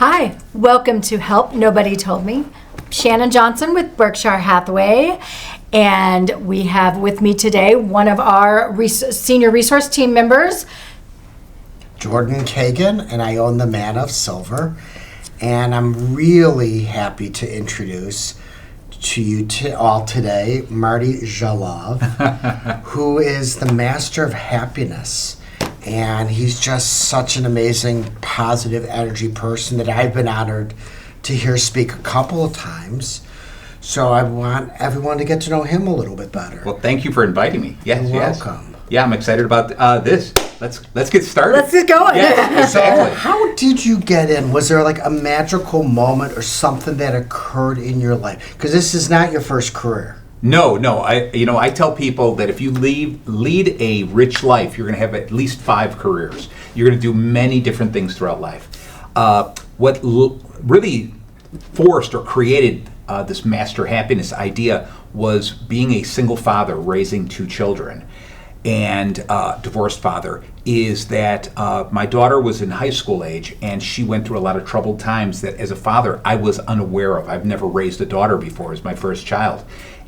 Hi, welcome to Help Nobody Told Me. Shannon Johnson with Berkshire Hathaway, and we have with me today one of our senior resource team members, Jordan Kagan, and I own the Man of Silver. And I'm really happy to introduce to you all today Marty Jalove, who is the master of happiness. And he's just such an amazing, positive energy person that I've been honored to hear speak a couple of times. So I want everyone to get to know him a little bit better. Well, thank you for inviting me. Yes, You're yes. welcome. Yeah, I'm excited about this. Let's get started. Let's get going. Yes, exactly. So how did you get in? Was there like a magical moment or something that occurred in your life? Because this is not your first career. No. I tell people that if you lead a rich life, you're going to have at least 5 careers. You're going to do many different things throughout life. What really forced or created this master happiness idea was being a single father raising 2 children and divorced father, is that my daughter was in high school age and she went through a lot of troubled times that as a father I was unaware of. I've never raised a daughter before. It was my first child.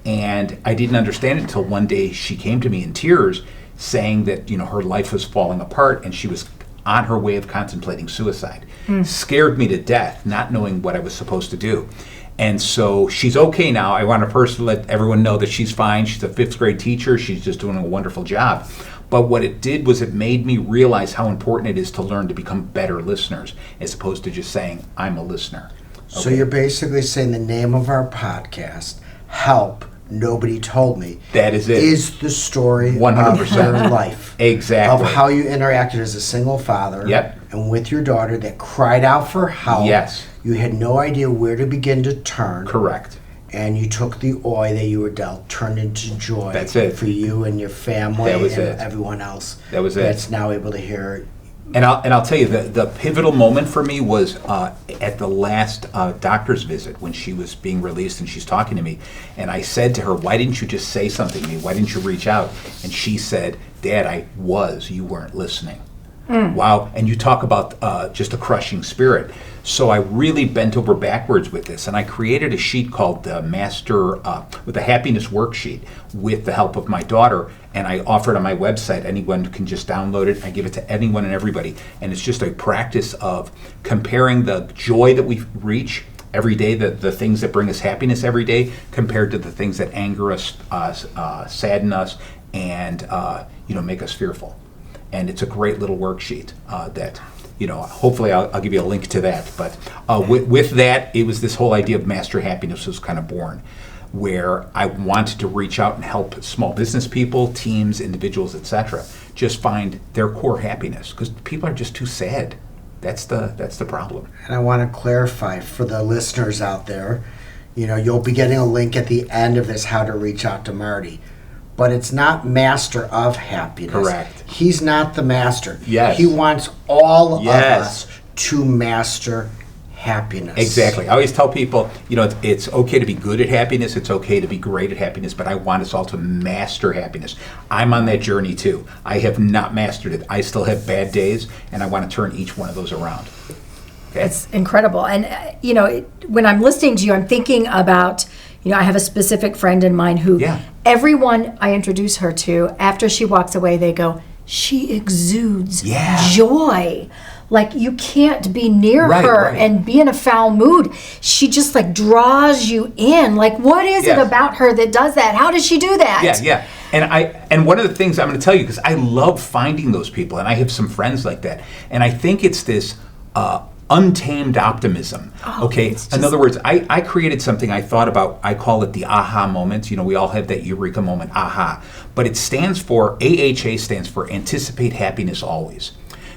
And I didn't understand it until one day she came to me in tears saying that, her life was falling apart and she was on her way of contemplating suicide. Scared me to death, not knowing what I was supposed to do. And so she's okay now. I want to first let everyone know that she's fine. She's a 5th grade teacher. She's just doing a wonderful job. But what it did was it made me realize how important it is to learn to become better listeners as opposed to just saying, I'm a listener. Okay. So you're basically saying the name of our podcast, Help Nobody Told Me. That is it. Is the story 100%. of your life. Exactly. Of how you interacted as a single father. Yep. And with your daughter that cried out for help. Yes. You had no idea where to begin to turn. Correct. And you took the oi that you were dealt, turned into joy. That's it. For you and your family That was and it. everyone else. That was it. That's now able to hear. And I'll tell you, the pivotal moment for me was at the last doctor's visit when she was being released and she's talking to me. And I said to her, why didn't you just say something to me? Why didn't you reach out? And she said, Dad, you weren't listening. Wow. And you talk about just a crushing spirit. So I really bent over backwards with this, and I created a sheet called the with a happiness worksheet with the help of my daughter, and I offer it on my website. Anyone can just download it. I give it to anyone and everybody, and it's just a practice of comparing the joy that we reach every day, the things that bring us happiness every day, compared to the things that anger us, sadden us, and make us fearful. And it's a great little worksheet that, hopefully I'll give you a link to that. But with that, it was this whole idea of master happiness was kind of born, where I wanted to reach out and help small business people, teams, individuals, etc., just find their core happiness, because people are just too sad. That's the problem. And I want to clarify for the listeners out there, you'll be getting a link at the end of this, how to reach out to Marty. But it's not master of happiness. Correct. He's not the master. Yes. He wants all Yes. of us to master happiness. Exactly. I always tell people, it's okay to be good at happiness. It's okay to be great at happiness. But I want us all to master happiness. I'm on that journey too. I have not mastered it. I still have bad days, and I want to turn each one of those around. Okay? It's incredible. And, when I'm listening to you, I'm thinking about, I have a specific friend in mind who everyone I introduce her to, after she walks away, they go, she exudes joy. Like you can't be near her and be in a foul mood. She just draws you in. Like, what is it about her that does that? How does she do that? Yeah. And one of the things I'm going to tell you, because I love finding those people, and I have some friends like that, and I think it's this untamed optimism. Okay. In other words, I created something I thought about. I call it the aha moment. We all have that eureka moment, aha. But it stands for, AHA stands for anticipate happiness always.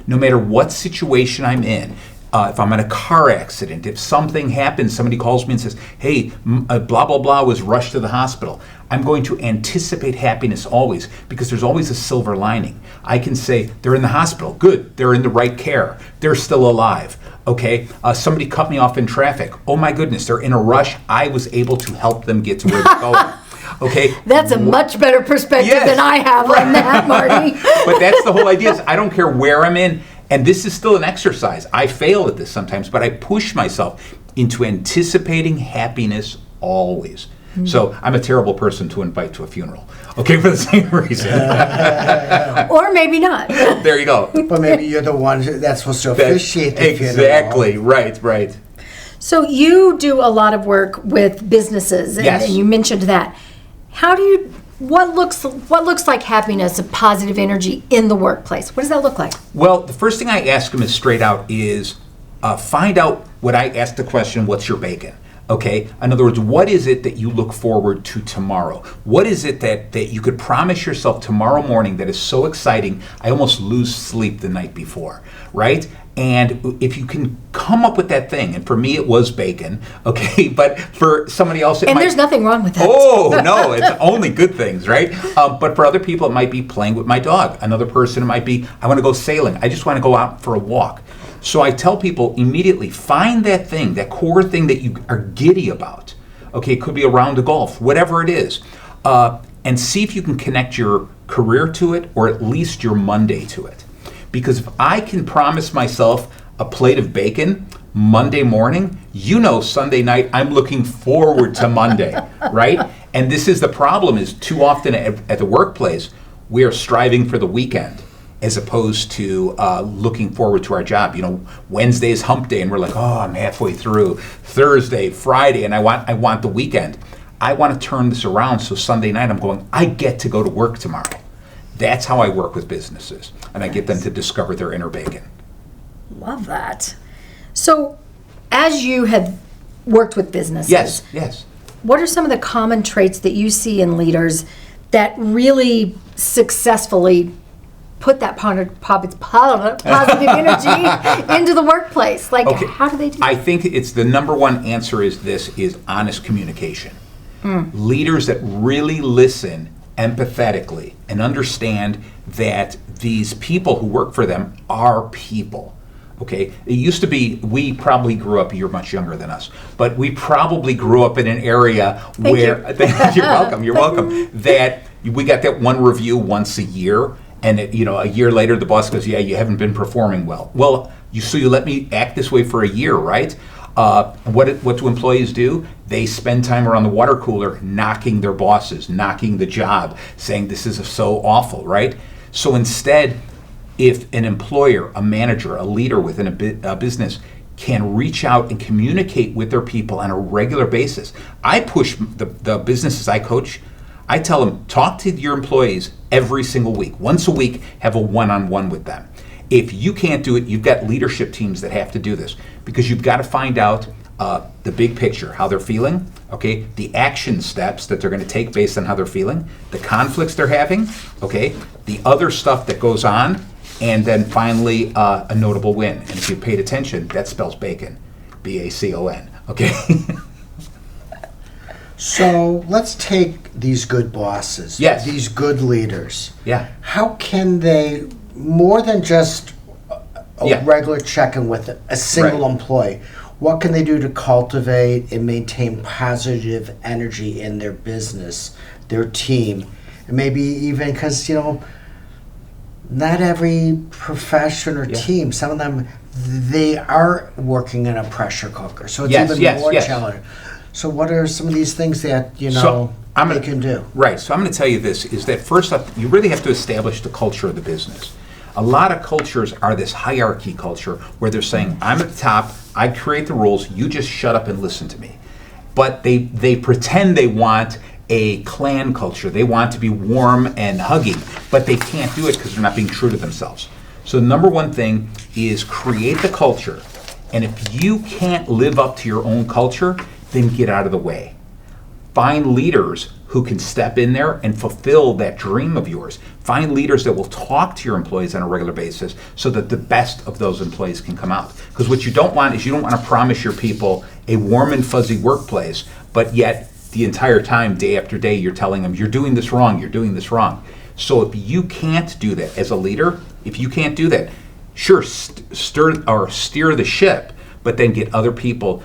No matter what situation I'm in, if I'm in a car accident, if something happens, somebody calls me and says, hey, blah, blah, blah was rushed to the hospital. I'm going to anticipate happiness always, because there's always a silver lining. I can say, they're in the hospital. Good. They're in the right care. They're still alive. Okay. Somebody cut me off in traffic. Oh my goodness. They're in a rush. I was able to help them get to where they're going. Okay. That's a much better perspective than I have on that, Marty. But that's the whole idea. Is I don't care where I'm in. And this is still an exercise. I fail at this sometimes, but I push myself into anticipating happiness always. So I'm a terrible person to invite to a funeral. Okay, for the same reason. Or maybe not. There you go. But maybe you're the one that's supposed to officiate the funeral. Exactly. Right. So you do a lot of work with businesses, and, Yes. and you mentioned that. What looks like happiness, a positive energy in the workplace? What does that look like? Well, the first thing I ask them is straight out is find out what I ask the question, what's your bacon? Okay? In other words, what is it that you look forward to tomorrow? What is it that you could promise yourself tomorrow morning that is so exciting, I almost lose sleep the night before, right? And if you can come up with that thing, and for me it was bacon, okay, but for somebody else it And might... there's nothing wrong with that. Oh, no, it's only good things, right? But for other people it might be playing with my dog. Another person it might be, I want to go sailing. I just want to go out for a walk. So I tell people immediately, find that thing, that core thing that you are giddy about. Okay, it could be a round of golf, whatever it is. And see if you can connect your career to it, or at least your Monday to it. Because if I can promise myself a plate of bacon Monday morning, Sunday night I'm looking forward to Monday, right? And this is the problem, is too often at the workplace, we are striving for the weekend as opposed to looking forward to our job. Wednesday is hump day and we're like, oh, I'm halfway through. Thursday, Friday, and I want the weekend. I want to turn this around so Sunday night I'm going, I get to go to work tomorrow. That's how I work with businesses, and I get them to discover their inner bacon. Love that. So, as you have worked with businesses, Yes. what are some of the common traits that you see in leaders that really successfully put that positive energy into the workplace? Like, Okay. how do they do that? I think it's the number one answer is honest communication. Leaders that really listen empathetically and understand that these people who work for them are people. Okay, it used to be, we probably grew up, you're much younger than us, but we probably grew up in an area where, you're welcome, that we got that one review once a year, and a year later the boss goes, yeah, you haven't been performing well. Well, you let me act this way for a year, right? What do employees do? They spend time around the water cooler knocking their bosses, knocking the job, saying this is so awful, right? So instead, if an employer, a manager, a leader within a business can reach out and communicate with their people on a regular basis, I push the businesses I coach, I tell them, talk to your employees every single week. Once a week, have a one-on-one with them. If you can't do it, you've got leadership teams that have to do this, because you've got to find out the big picture, how they're feeling, okay, the action steps that they're going to take based on how they're feeling, the conflicts they're having, okay, the other stuff that goes on, and then finally a notable win. And if you paid attention, that spells bacon, B-A-C-O-N, okay? So let's take these good bosses, Yes. these good leaders. Yeah. How can they, more than just a regular check-in with a single Right. employee, what can they do to cultivate and maintain positive energy in their business, their team? And maybe even, because, not every profession or team, some of them, they are working in a pressure cooker. So it's even more challenging. So what are some of these things that, they can do? Right. So I'm going to tell you this, is that first off, you really have to establish the culture of the business. A lot of cultures are this hierarchy culture where they're saying, I'm at the top, I create the rules, you just shut up and listen to me. But they pretend they want a clan culture. They want to be warm and huggy, but they can't do it because they're not being true to themselves. So the number one thing is create the culture. And if you can't live up to your own culture, then get out of the way. Find leaders who can step in there and fulfill that dream of yours. Find leaders that will talk to your employees on a regular basis so that the best of those employees can come out. Because what you don't want is, you don't want to promise your people a warm and fuzzy workplace, but yet the entire time, day after day, you're telling them, you're doing this wrong, you're doing this wrong. So if you can't do that as a leader, if you can't do that, sure, steer the ship, but then get other people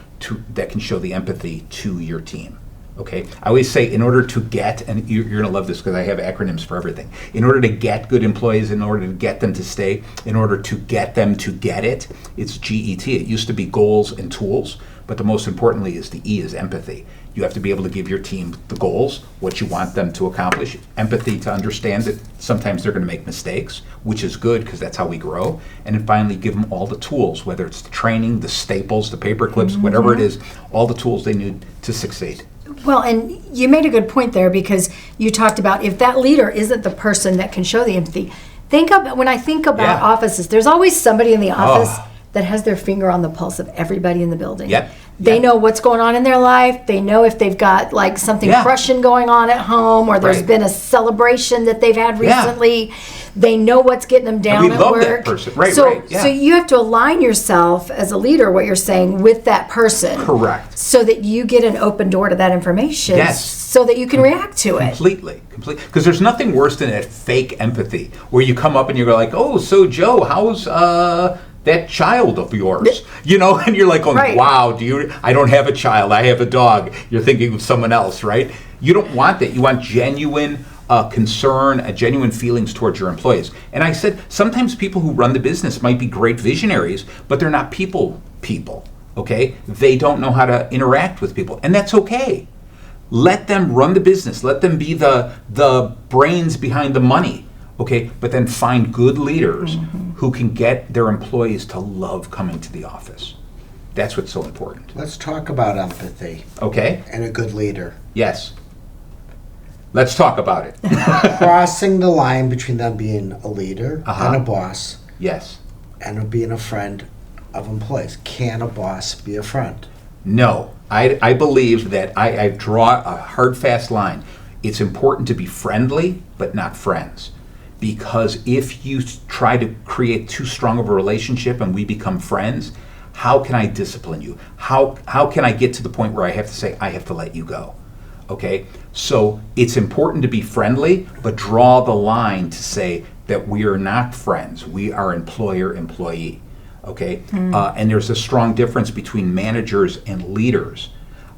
that can show the empathy to your team. Okay, I always say in order to get, and you're going to love this because I have acronyms for everything. In order to get good employees, in order to get them to stay, in order to get them to get it, it's GET. It used to be goals and tools, but the most importantly is the E is empathy. You have to be able to give your team the goals, what you want them to accomplish, empathy to understand that sometimes they're going to make mistakes, which is good because that's how we grow, and then finally give them all the tools, whether it's the training, the staples, the paper clips, whatever it is, all the tools they need to succeed. Well, and you made a good point there because you talked about if that leader isn't the person that can show the empathy. When I think about offices, there's always somebody in the office that has their finger on the pulse of everybody in the building. They know what's going on in their life. They know if they've got like something crushing going on at home or there's been a celebration that they've had recently. They know what's getting them down at work. That person. So you have to align yourself as a leader, what you're saying, with that person. Correct. So that you get an open door to that information. Yes. So that you can react to it. Completely. Because there's nothing worse than that fake empathy where you come up and you go like, oh, so Joe, how's that child of yours? You know, and you're like, wow, I don't have a child, I have a dog. You're thinking of someone else, right? You don't want that. You want genuine concern, genuine feelings towards your employees. And I said, sometimes people who run the business might be great visionaries, but they're not people, okay? They don't know how to interact with people, and that's okay. Let them run the business. Let them be the brains behind the money, okay? But then find good leaders who can get their employees to love coming to the office. That's what's so important. Let's talk about empathy. Okay. And a good leader. Yes. Let's talk about it. Crossing the line between them being a leader and a boss. Yes. And being a friend of employees. Can a boss be a friend? No. I believe that I draw a hard, fast line. It's important to be friendly, but not friends. Because if you try to create too strong of a relationship and we become friends, how can I discipline you? How can I get to the point where I have to say, I have to let you go? Okay? So it's important to be friendly, but draw the line to say that we are not friends. We are employer-employee. Okay? And there's a strong difference between managers and leaders.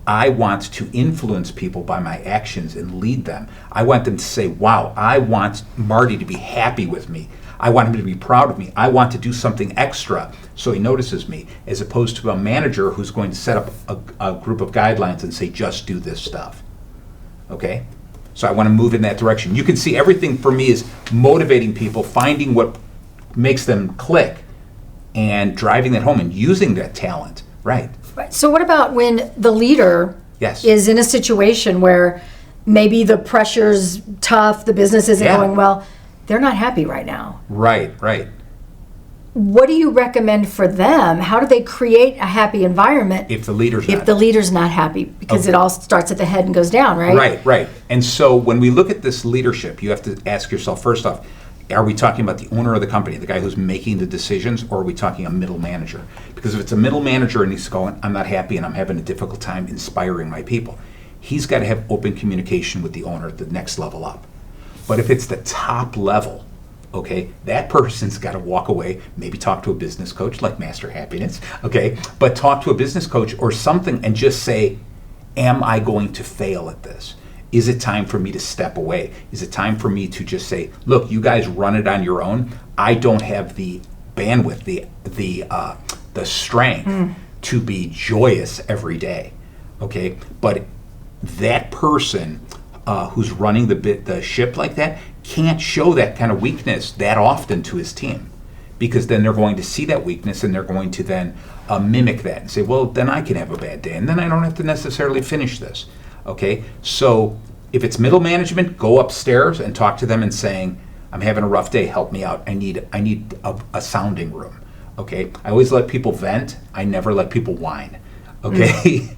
I want to influence people by my actions and lead them. I want them to say, wow, I want Marty to be happy with me. I want him to be proud of me. I want to do something extra so he notices me, as opposed to a manager who's going to set up a group of guidelines and say, just do this stuff. Okay? So I want to move in that direction. You can see everything for me is motivating people, finding what makes them click, and driving that home and using that talent. Right. So what about when the leader is in a situation where maybe the pressure's tough, the business isn't going well, they're not happy right now? Right. What do you recommend for them? How do they create a happy environment if the leader's not happy? Because it all starts at the head and goes down, right? Right. And so when we look at this leadership, you have to ask yourself, first off, are we talking about the owner of the company, the guy who's making the decisions, or are we talking a middle manager? Because if it's a middle manager and he's going, I'm not happy and I'm having a difficult time inspiring my people, he's got to have open communication with the owner at the next level up. But if it's the top level, okay, that person's got to walk away, maybe talk to a business coach like Master Happiness, okay, but talk to a business coach or something and just say, am I going to fail at this? Is it time for me to step away? Is it time for me to just say, look, you guys run it on your own. I don't have the bandwidth, the strength to be joyous every day. Okay, but that person who's running the ship like that can't show that kind of weakness that often to his team, because then they're going to see that weakness and they're going to then mimic that and say, well, then I can have a bad day and then I don't have to necessarily finish this. Okay, so if it's middle management, go upstairs and talk to them and saying, I'm having a rough day, help me out. I need a sounding room. Okay, I always let people vent. I never let people whine. Okay,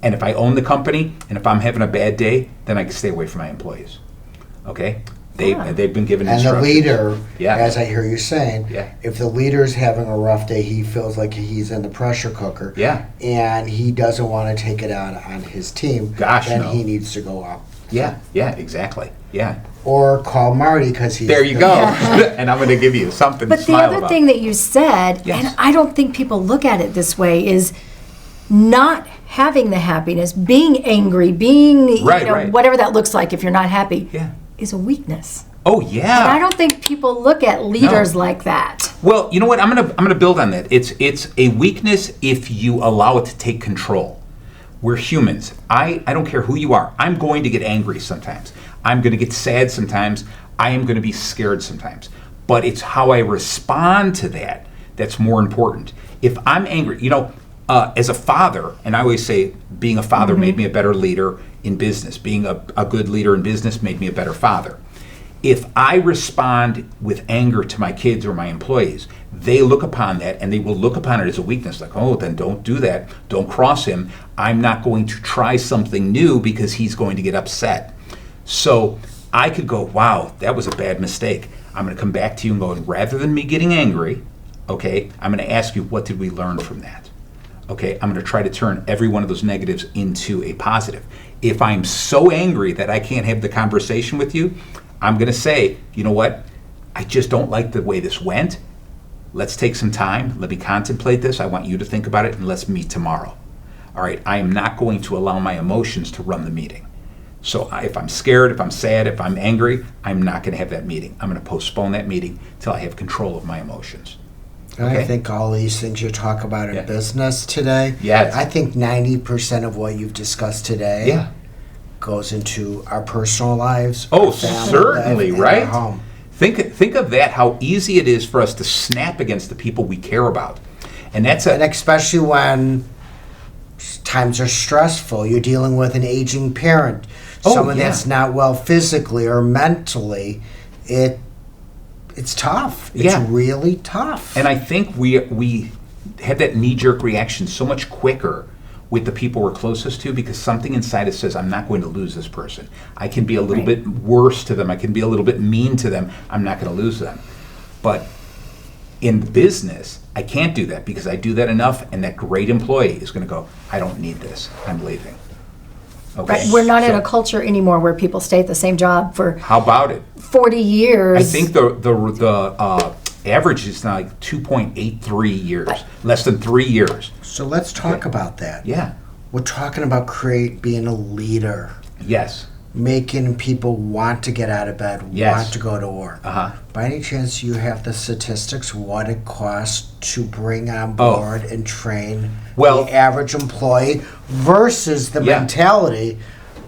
and if I own the company and if I'm having a bad day, then I can stay away from my employees. Okay, they've been given instructions. And the leader, as I hear you saying, if the leader's having a rough day, he feels like he's in the pressure cooker, and he doesn't want to take it out on his team, then he needs to go up. Yeah, exactly. Yeah. Or call Marty because he's... There you go. And I'm going to give you something to smile about. But the other thing that you said, and I don't think people look at it this way, is not having the happiness, being angry, being Right. whatever that looks like if you're not happy, Yeah. is a weakness. Oh, yeah. And I don't think people look at leaders like that. Well, you know what? I'm gonna build on that. It's a weakness if you allow it to take control. We're humans. I don't care who you are. I'm going to get angry sometimes. I'm going to get sad sometimes. I am going to be scared sometimes. But it's how I respond to that that's more important. If I'm angry, as a father, and I always say being a father made me a better leader in business. Being a good leader in business made me a better father. If I respond with anger to my kids or my employees, they look upon that and they will look upon it as a weakness. Like, oh, then don't do that. Don't cross him. I'm not going to try something new because he's going to get upset. So I could go, wow, that was a bad mistake. I'm going to come back to you and go, rather than me getting angry, okay, I'm going to ask you, what did we learn from that? Okay, I'm going to try to turn every one of those negatives into a positive. If I'm so angry that I can't have the conversation with you, I'm going to say, you know what? I just don't like the way this went. Let's take some time. Let me contemplate this. I want you to think about it, and let's meet tomorrow. All right, I am not going to allow my emotions to run the meeting. So if I'm scared, if I'm sad, if I'm angry, I'm not going to have that meeting. I'm going to postpone that meeting till I have control of my emotions. I think all these things you talk about in business today, Yes. I think 90% of what you've discussed today goes into our personal lives. Oh, our family certainly, life, and right? our home. Think of that, how easy it is for us to snap against the people we care about. And that's And especially when times are stressful, you're dealing with an aging parent, someone that's not well physically or mentally, it's tough. It's really tough. And I think we had that knee-jerk reaction so much quicker with the people we're closest to, because something inside us says, I'm not going to lose this person. I can be a little bit worse to them. I can be a little bit mean to them. I'm not going to lose them. But in business, I can't do that, because I do that enough, and that great employee is going to go, I don't need this. I'm leaving. Okay. Right. We're not in a culture anymore where people stay at the same job for How about it? 40 years. I think the average is now like 2.83 years, less than 3 years. So let's talk about that. Yeah. We're talking about being a leader, Yes. making people want to get out of bed, want to go to work. By any chance, you have the statistics, what it costs to bring on board and train the average employee versus the mentality,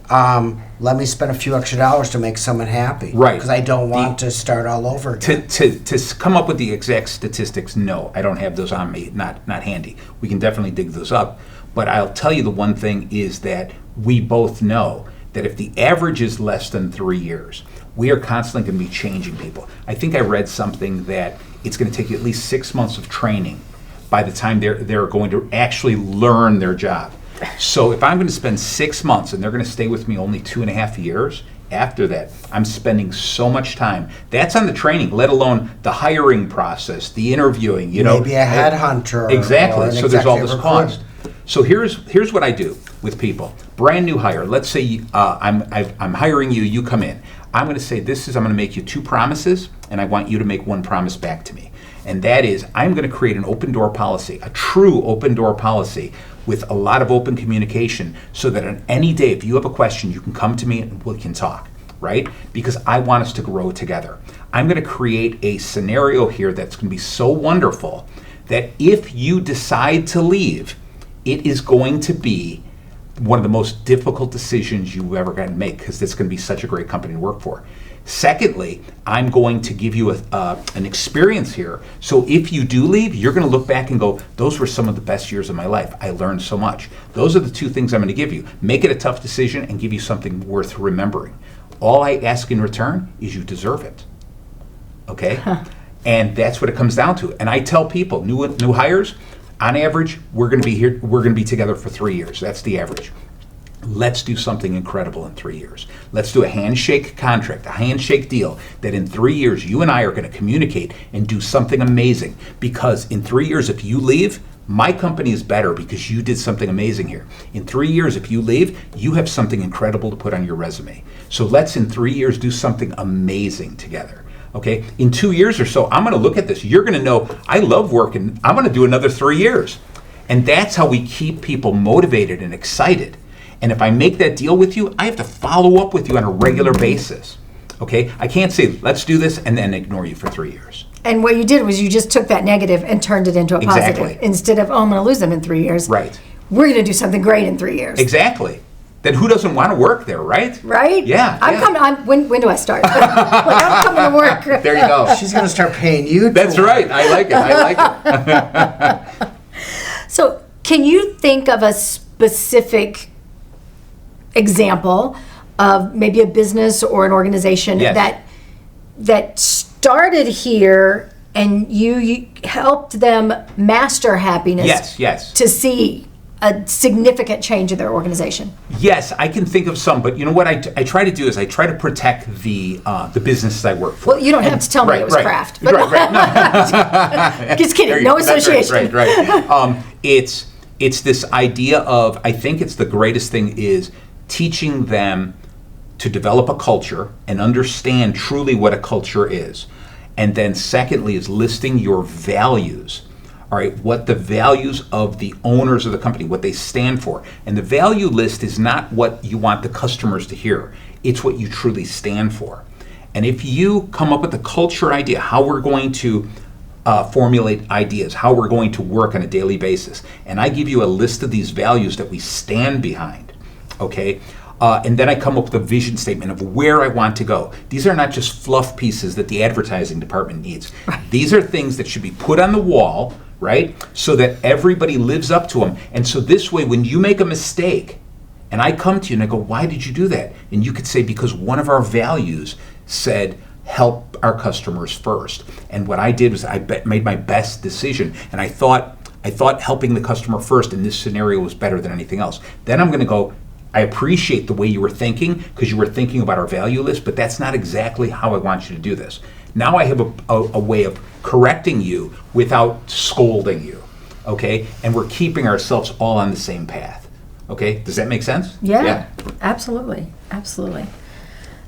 let me spend a few extra dollars to make someone happy. Right. Because I don't want to start all over again. To come up with the exact statistics, no, I don't have those on me, not handy. We can definitely dig those up. But I'll tell you the one thing is that we both know that if the average is less than 3 years, we are constantly going to be changing people. I think I read something that it's going to take you at least 6 months of training by the time they're going to actually learn their job. So if I'm going to spend 6 months and they're going to stay with me only 2.5 years, after that, I'm spending so much time. That's on the training, let alone the hiring process, the interviewing, Maybe a headhunter. Exactly. Or an So there's all this executive cost. So here's what I do with people. Brand new hire. Let's say I'm hiring you. You come in. I'm going to say I'm going to make you 2 promises, and I want you to make 1 promise back to me. And that is, I'm going to create an open door policy, a true open door policy with a lot of open communication, so that on any day, if you have a question, you can come to me and we can talk, right? Because I want us to grow together. I'm going to create a scenario here that's going to be so wonderful that if you decide to leave, it is going to be one of the most difficult decisions you've ever got to make, because it's going to be such a great company to work for. Secondly, I'm going to give you an experience here. So if you do leave, you're going to look back and go, those were some of the best years of my life. I learned so much. Those are the 2 things I'm going to give you. Make it a tough decision and give you something worth remembering. All I ask in return is you deserve it. Okay? And that's what it comes down to. And I tell people, new hires, on average, we're going to be together for 3 years. That's the average. Let's do something incredible in 3 years. Let's do a handshake contract, a handshake deal that in 3 years you and I are going to communicate and do something amazing. Because in 3 years, if you leave, my company is better because you did something amazing here. In 3 years, if you leave, you have something incredible to put on your resume. So let's in 3 years do something amazing together. Okay? In 2 years or so, I'm going to look at this. You're going to know, I love working. I'm going to do another 3 years. And that's how we keep people motivated and excited. And if I make that deal with you, I have to follow up with you on a regular basis. Okay? I can't say, let's do this, and then ignore you for 3 years. And what you did was you just took that negative and turned it into a positive. Exactly. Instead of, I'm going to lose them in 3 years. Right. We're going to do something great in 3 years. Exactly. Then who doesn't want to work there, right? Right? Yeah. I'm coming. When do I start? Like, I'm coming to work. There you go. She's going to start paying you. That's right. I like it. So, can you think of a specific example of maybe a business or an organization Yes. that started here and you helped them master happiness? Yes. To see a significant change in their organization. Yes, I can think of some, but you know what I try to do is I try to protect the businesses I work for. Well, you don't have to tell me it was Kraft. But Right. No. Just kidding. No association. Right. It's this idea of, I think it's the greatest thing is teaching them to develop a culture and understand truly what a culture is. And then secondly is listing your values. All right, what the values of the owners of the company, what they stand for. And the value list is not what you want the customers to hear. It's what you truly stand for. And if you come up with a culture idea, how we're going to formulate ideas, how we're going to work on a daily basis, and I give you a list of these values that we stand behind, okay? And then I come up with a vision statement of where I want to go. These are not just fluff pieces that the advertising department needs. Right. These are things that should be put on the wall, right? So that everybody lives up to them. And so this way, when you make a mistake, and I come to you and I go, why did you do that? And you could say, because one of our values said, help our customers first. And what I did was made my best decision. And I thought helping the customer first in this scenario was better than anything else. Then I'm going to go, I appreciate the way you were thinking because you were thinking about our value list, but that's not exactly how I want you to do this. Now I have a way of correcting you without scolding you, okay? And we're keeping ourselves all on the same path, okay? Does that make sense? Yeah. Absolutely.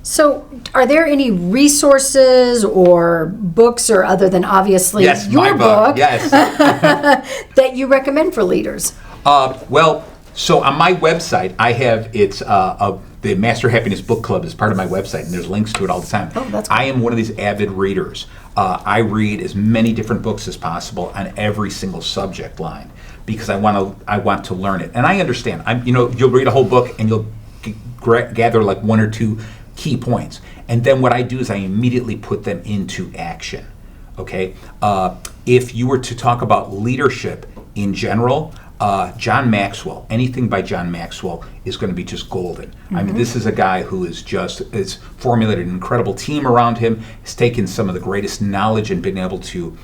So, are there any resources or books, or other than obviously Yes, your my book. Yes. that you recommend for leaders? So on my website, I have the Master Happiness Book Club is part of my website, and there's links to it all the time. Oh, that's cool. I am one of these avid readers. I read as many different books as possible on every single subject line because I want to learn it, and I understand. You'll read a whole book and you'll gather like one or two key points, and then what I do is I immediately put them into action. Okay, if you were to talk about leadership in general. John Maxwell, anything by John Maxwell is going to be just golden. Mm-hmm. I mean, this is a guy who is formulated an incredible team around him, has taken some of the greatest knowledge and been able to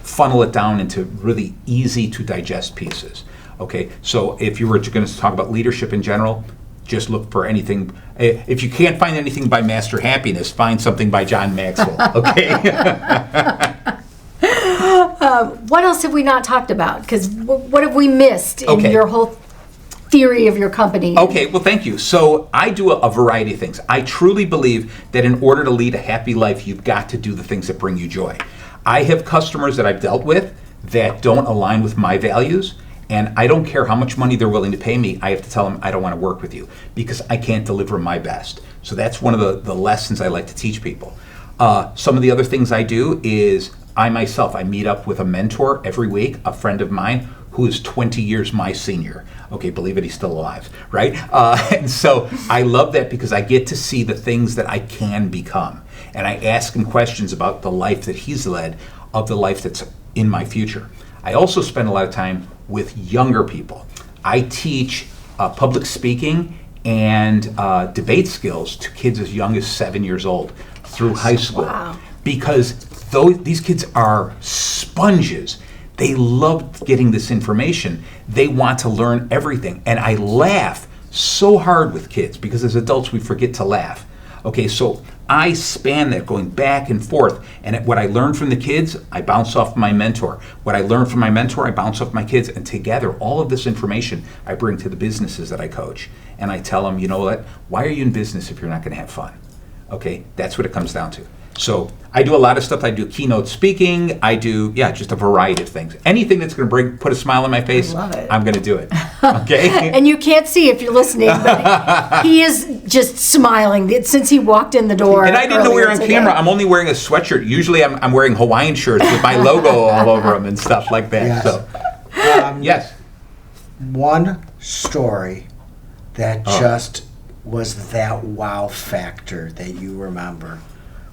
funnel it down into really easy to digest pieces. Okay, so if you were going to talk about leadership in general, just look for anything. If you can't find anything by Master Happiness, find something by John Maxwell. Okay. What else have we not talked about? Because what have we missed in your whole theory of your company? Okay, well, thank you. So I do a variety of things. I truly believe that in order to lead a happy life, you've got to do the things that bring you joy. I have customers that I've dealt with that don't align with my values, and I don't care how much money they're willing to pay me. I have to tell them I don't want to work with you because I can't deliver my best. So that's one of the lessons I like to teach people. Some of the other things I do is I meet up with a mentor every week, a friend of mine who is 20 years my senior. Okay, believe it, he's still alive, right? And so I love that because I get to see the things that I can become. And I ask him questions about the life that he's led, of the life that's in my future. I also spend a lot of time with younger people. I teach public speaking and debate skills to kids as young as 7 years old through high school. Wow. Because these kids are sponges. They love getting this information. They want to learn everything. And I laugh so hard with kids because as adults we forget to laugh. Okay, so I span that going back and forth. And what I learn from the kids, I bounce off my mentor. What I learn from my mentor, I bounce off my kids. And together, all of this information I bring to the businesses that I coach. And I tell them, you know what? Why are you in business if you're not going to have fun? Okay, that's what it comes down to. So I do a lot of stuff. I do keynote speaking. I do, just a variety of things. Anything that's going to put a smile on my face, I'm going to do it. Okay? And you can't see if you're listening, but he is just smiling since he walked in the door. And I didn't know we were on camera. I'm only wearing a sweatshirt. Usually I'm wearing Hawaiian shirts with my logo all over them and stuff like that. Yes. So, yes. One story that just was that wow factor that you remember.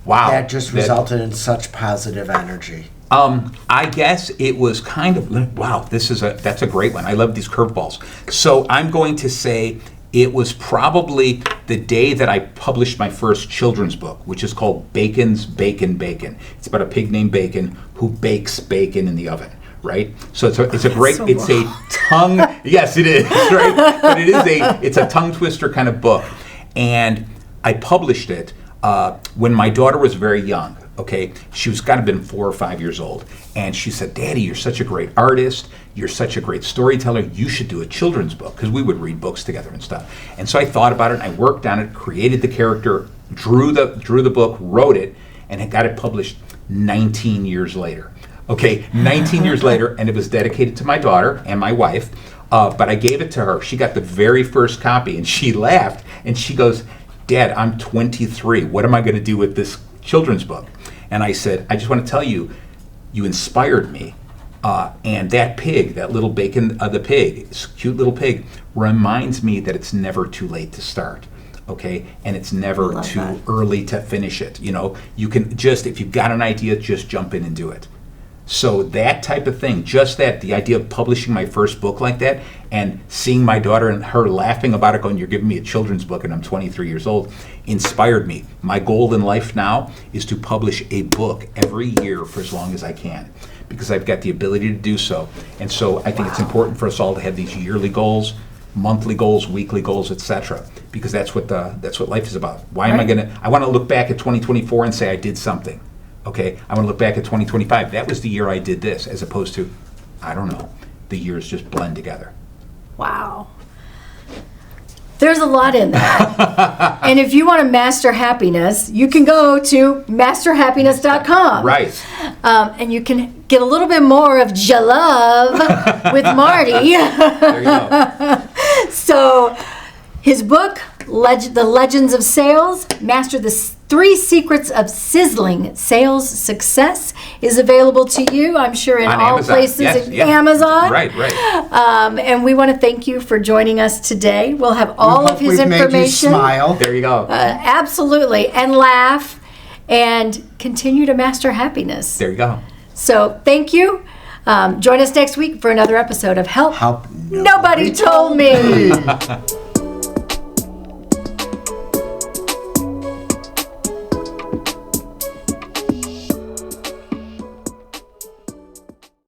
Wow. That just resulted in such positive energy. I guess it was kind of, wow, that's a great one. I love these curveballs. So I'm going to say it was probably the day that I published my first children's book, which is called Bacon's Bacon Bacon. It's about a pig named Bacon who bakes bacon in the oven. Right, so it's a tongue. Yes, it is. Right, but it's a tongue twister kind of book, and I published it when my daughter was very young. Okay, she was got to been 4 or 5 years old, and she said, "Daddy, you're such a great artist. You're such a great storyteller. You should do a children's book," because we would read books together and stuff. And so I thought about it, and I worked on it, created the character, drew the book, wrote it, and it got it published 19 years later. Okay, 19 years later, and it was dedicated to my daughter and my wife, but I gave it to her. She got the very first copy, and she laughed, and she goes, "Dad, I'm 23. What am I going to do with this children's book?" And I said, "I just want to tell you, you inspired me, and that pig, that little Bacon, the pig, this cute little pig, reminds me that it's never too late to start. Okay, and it's never too early to finish it. You know, you can just, if you've got an idea, just jump in and do it." So that type of thing, just that, the idea of publishing my first book like that and seeing my daughter and her laughing about it, going, "You're giving me a children's book and I'm 23 years old," inspired me. My goal in life now is to publish a book every year for as long as I can, because I've got the ability to do so. And so I think it's important for us all to have these yearly goals, monthly goals, weekly goals, etc., because that's what life is about. Why am I want to look back at 2024 and say I did something. Okay, I want to look back at 2025. That was the year I did this, as opposed to, I don't know, the years just blend together. Wow. There's a lot in that. And if you want to master happiness, you can go to masterhappiness.com. Right. And you can get a little bit more of Jalove with Marty. There you go. So his book, The Legends of Sales, Master the 3 Secrets of Sizzling Sales Success, is available to you, I'm sure, in on all Amazon. places. Yes, Amazon. Right. And we want to thank you for joining us today. We'll have all of his information. Made you smile. There you go. Absolutely. And laugh and continue to master happiness. There you go. So thank you. Join us next week for another episode of Help Help Nobody Told Me.